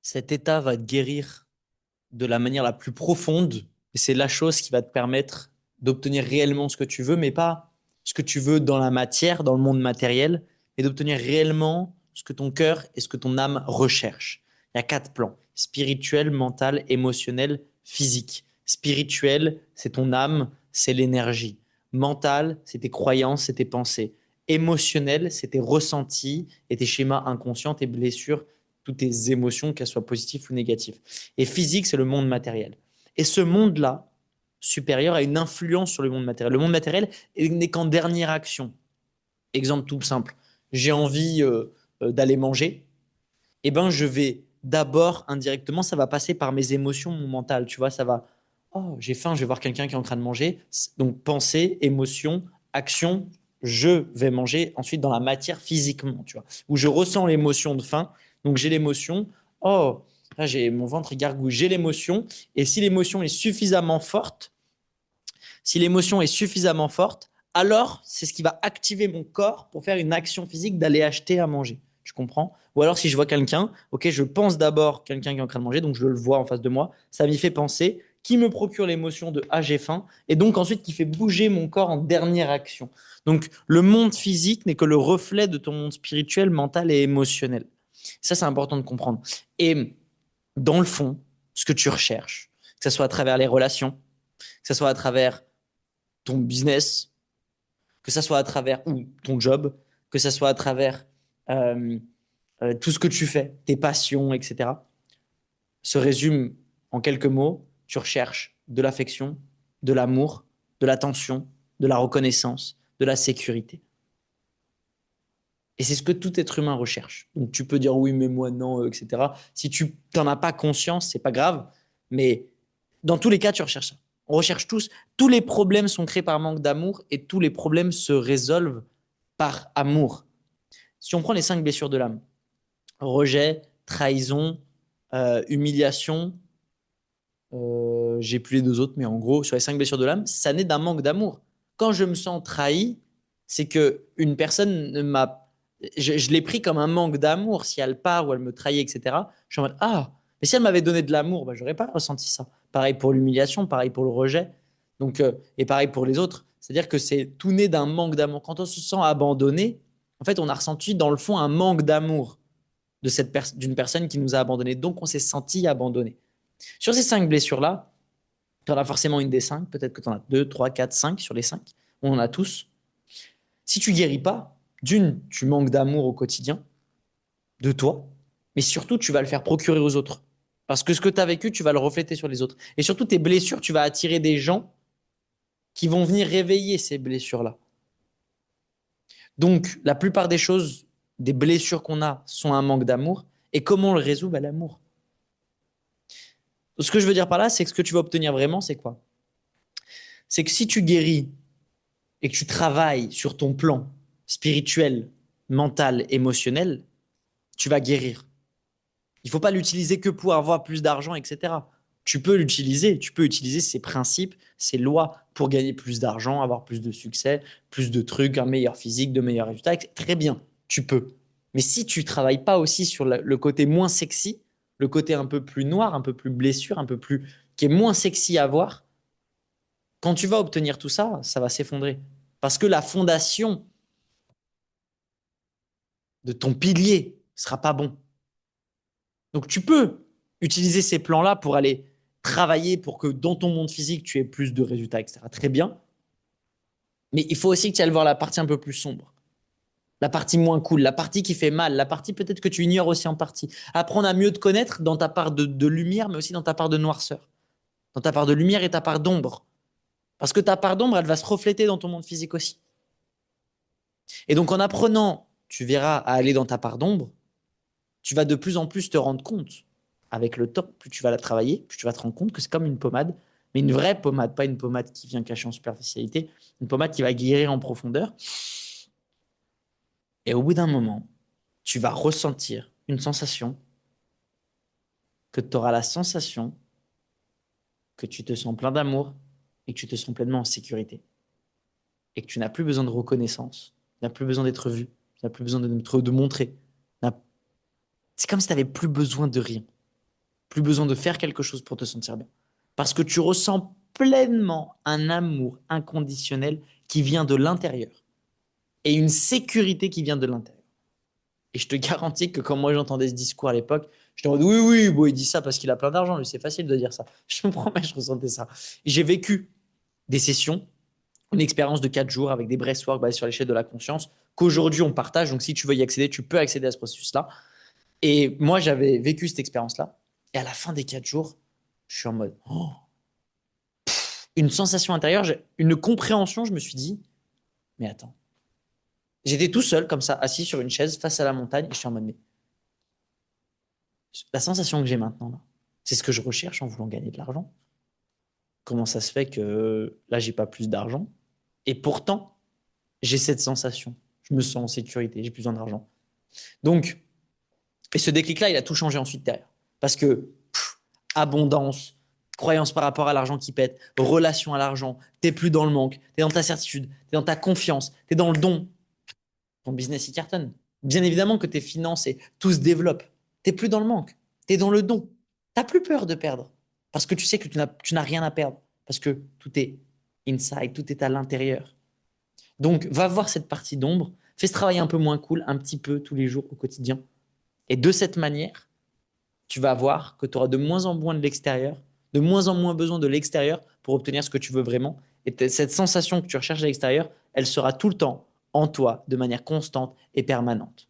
Cet état va te guérir de la manière la plus profonde et c'est la chose qui va te permettre d'obtenir réellement ce que tu veux, mais pas ce que tu veux dans la matière, dans le monde matériel, mais d'obtenir réellement ce que ton cœur et ce que ton âme recherchent. Il y a quatre plans: spirituel, mental, émotionnel, physique. Spirituel, c'est ton âme, c'est l'énergie. Mental, c'est tes croyances, c'est tes pensées. Émotionnel, c'est tes ressentis et tes schémas inconscients, tes blessures, toutes tes émotions, qu'elles soient positives ou négatives. Et physique, c'est le monde matériel. Et ce monde-là, supérieur, a une influence sur le monde matériel. Le monde matériel n'est qu'en dernière action. Exemple tout simple. J'ai envie d'aller manger. Eh ben, je vais d'abord, indirectement, ça va passer par mes émotions, mon mental. Tu vois, ça va. Oh, j'ai faim, je vais voir quelqu'un qui est en train de manger. Donc, pensée, émotion, action, je vais manger. Ensuite, dans la matière, physiquement, tu vois, où je ressens l'émotion de faim. Donc, j'ai l'émotion. Oh, là, j'ai mon ventre il gargouille. J'ai l'émotion. Et si l'émotion est suffisamment forte, alors c'est ce qui va activer mon corps pour faire une action physique d'aller acheter à manger. Tu comprends? Ou alors si je vois quelqu'un, ok, je pense d'abord quelqu'un qui est en train de manger, donc je le vois en face de moi, ça m'y fait penser, qui me procure l'émotion de ah j'ai faim, et donc ensuite qui fait bouger mon corps en dernière action. Donc le monde physique n'est que le reflet de ton monde spirituel, mental et émotionnel. Ça c'est important de comprendre. Et dans le fond, ce que tu recherches, que ce soit à travers les relations, que ce soit à travers ton business, que ça soit à travers ou ton job, que ça soit à travers euh, tout ce que tu fais, tes passions, etc., se résume en quelques mots. Tu recherches de l'affection, de l'amour, de l'attention, de la reconnaissance, de la sécurité. Et c'est ce que tout être humain recherche. Donc tu peux dire oui, mais moi non, etc. Si tu n'en as pas conscience, c'est pas grave. Mais dans tous les cas, tu recherches ça. On recherche tous. Tous les problèmes sont créés par manque d'amour et tous les problèmes se résolvent par amour. Si on prend les cinq blessures de l'âme, rejet, trahison, humiliation, j'ai plus les deux autres, mais en gros, sur les cinq blessures de l'âme, ça naît d'un manque d'amour. Quand je me sens trahi, c'est que une personne ne m'a, je l'ai pris comme un manque d'amour. Si elle part ou elle me trahit, etc., je suis en mode ah, mais si elle m'avait donné de l'amour, bah, j'aurais pas ressenti ça. Pareil pour l'humiliation, pareil pour le rejet, donc et pareil pour les autres. C'est-à-dire que c'est tout né d'un manque d'amour. Quand on se sent abandonné, en fait, on a ressenti dans le fond un manque d'amour de d'une personne qui nous a abandonné. Donc, on s'est senti abandonné. Sur ces cinq blessures-là, tu en as forcément une des cinq, peut-être que tu en as deux, trois, quatre, cinq sur les cinq. On en a tous. Si tu guéris pas, d'une, tu manques d'amour au quotidien, de toi, mais surtout, tu vas le faire procurer aux autres. Parce que ce que tu as vécu, tu vas le refléter sur les autres. Et surtout, tes blessures, tu vas attirer des gens qui vont venir réveiller ces blessures-là. Donc, la plupart des choses, des blessures qu'on a, sont un manque d'amour. Et comment on le résout? Bah, l'amour. Ce que je veux dire par là, c'est que ce que tu vas obtenir vraiment, c'est quoi? C'est que si tu guéris et que tu travailles sur ton plan spirituel, mental, émotionnel, tu vas guérir. Il ne faut pas l'utiliser que pour avoir plus d'argent, etc. Tu peux utiliser ces principes, ces lois pour gagner plus d'argent, avoir plus de succès, plus de trucs, un meilleur physique, de meilleurs résultats. Très bien, tu peux. Mais si tu travailles pas aussi sur le côté moins sexy, le côté un peu plus noir, un peu plus blessure, un peu plus qui est moins sexy à voir, quand tu vas obtenir tout ça, ça va s'effondrer. Parce que la fondation de ton pilier sera pas bon. Donc tu peux utiliser ces plans-là pour aller travailler pour que dans ton monde physique, tu aies plus de résultats, etc. Très bien. Mais il faut aussi que tu ailles voir la partie un peu plus sombre, la partie moins cool, la partie qui fait mal, la partie peut-être que tu ignores aussi en partie. Apprendre à mieux te connaître dans ta part de lumière, mais aussi dans ta part de noirceur, dans ta part de lumière et ta part d'ombre. Parce que ta part d'ombre, elle va se refléter dans ton monde physique aussi. Et donc en apprenant, tu verras, à aller dans ta part d'ombre, tu vas de plus en plus te rendre compte, avec le temps, plus tu vas la travailler, plus tu vas te rendre compte que c'est comme une pommade, mais une vraie pommade, pas une pommade qui vient cacher en superficialité, une pommade qui va guérir en profondeur. Et au bout d'un moment, tu vas ressentir une sensation, que tu auras la sensation que tu te sens plein d'amour et que tu te sens pleinement en sécurité. Et que tu n'as plus besoin de reconnaissance, tu n'as plus besoin d'être vu, tu n'as plus besoin de montrer. C'est comme si tu n'avais plus besoin de rien. plus besoin de faire quelque chose pour te sentir bien. Parce que tu ressens pleinement un amour inconditionnel qui vient de l'intérieur et une sécurité qui vient de l'intérieur. Et je te garantis que quand moi j'entendais ce discours à l'époque, je te dis oui, oui, bon, il dit ça parce qu'il a plein d'argent, lui, c'est facile de dire ça. Je te promets, je ressentais ça. J'ai vécu des sessions, une expérience de 4 jours avec des breathwork basés sur l'échelle de la conscience qu'aujourd'hui on partage. Donc si tu veux y accéder, tu peux accéder à ce processus-là. Et moi, j'avais vécu cette expérience-là. Et à la fin des 4 jours, je suis en mode une sensation intérieure, une compréhension. Je me suis dit, mais attends. J'étais tout seul, comme ça, assis sur une chaise face à la montagne. Et je suis en mode, mais la sensation que j'ai maintenant, là, c'est ce que je recherche en voulant gagner de l'argent. Comment ça se fait que là, j'ai pas plus d'argent? Et pourtant, j'ai cette sensation. Je me sens en sécurité, j'ai plus besoin d'argent. Donc, et ce déclic-là, il a tout changé ensuite derrière. Parce que abondance, croyance par rapport à l'argent qui pète, relation à l'argent, t'es plus dans le manque, t'es dans ta certitude, t'es dans ta confiance, t'es dans le don. Ton business, il cartonne. Bien évidemment que tes finances et tout se développe. T'es plus dans le manque, t'es dans le don. T'as plus peur de perdre. Parce que tu sais que tu n'as rien à perdre. Parce que tout est inside, tout est à l'intérieur. Donc, va voir cette partie d'ombre, fais ce travail un peu moins cool, un petit peu tous les jours au quotidien. Et de cette manière, tu vas voir que tu auras de moins en moins de l'extérieur, de moins en moins besoin de l'extérieur pour obtenir ce que tu veux vraiment. Et cette sensation que tu recherches à l'extérieur, elle sera tout le temps en toi de manière constante et permanente.